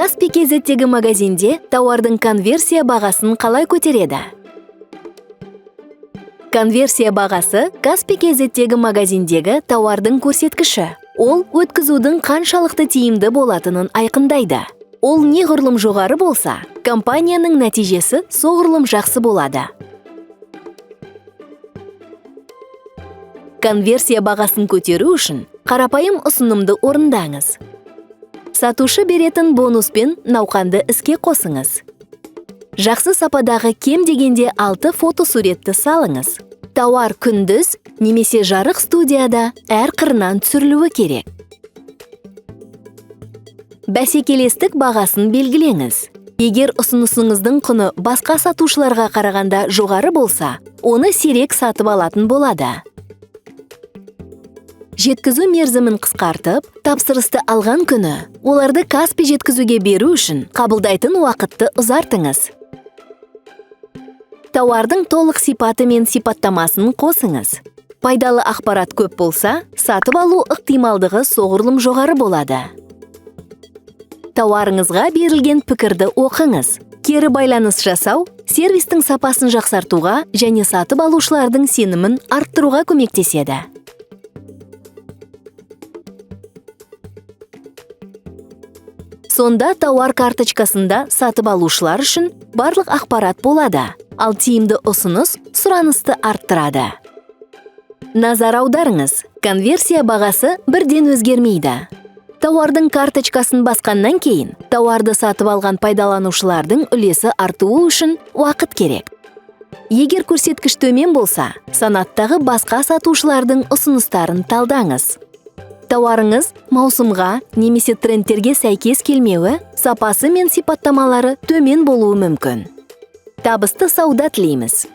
Каспий KZ'тегі магазинде тауардың конверсия бағасын қалай көтереді? Конверсия бағасы Каспий KZ'тегі магазиндегі тауардың көрсеткіші. Ол өткізудің қаншалықты тиімді болатынын айқындайды. Ол неғұрлым жоғары болса, компанияның нәтижесі соғұрлым жақсы болады. Конверсия бағасын көтеру үшін қарапайым ұсынымды орындаңыз. Сатушы беретін бонуспен науқанды іске қосыңыз. Жақсы сападағы кем дегенде 6 фотосуретті салыңыз. Тауар күндіз немесе жарық студияда әр қырынан түсірілуі керек. Бәсекелестік бағасын белгілеңіз. Егер ұсынысыңыздың құны басқа сатушыларға қарағанда жоғары болса, оны сирек сатып алатын болады. Жеткізу мерзімін қысқартып, тапсырысты алған күні, оларды Каспий жеткізуге беру үшін қабылдайтын уақытты ұзартыңыз. Тауардың толық сипаты мен сипаттамасын қосыңыз. Пайдалы ақпарат көп болса, сатып алу ықтималдығы соғұрлым жоғары болады. Тауарыңызға берілген пікірді оқыңыз. Кері байланыс жасау, сервистің сапасын жақсартуға және сатып алушылардың сенімін арттыруға көмектеседі. Сонда тауар карточкасында сатып алушылар үшін барлық ақпарат болады, ал тиімді ұсыныс сұранысты арттырады. Назар аударыңыз, конверсия бағасы бірден өзгермейді. Тауардың карточкасын басқаннан кейін, тауарды сатып алған пайдаланушылардың үлесі артуы үшін уақыт керек. Егер көрсеткіш төмен болса, санаттағы басқа сатушылардың ұсыныстарын талдаңыз. Тауарыңыз маусымға немесе трендтерге сәйкес келмеуі, сапасы мен сипаттамалары төмен болуы мүмкін. Табысты сауда тілейміз.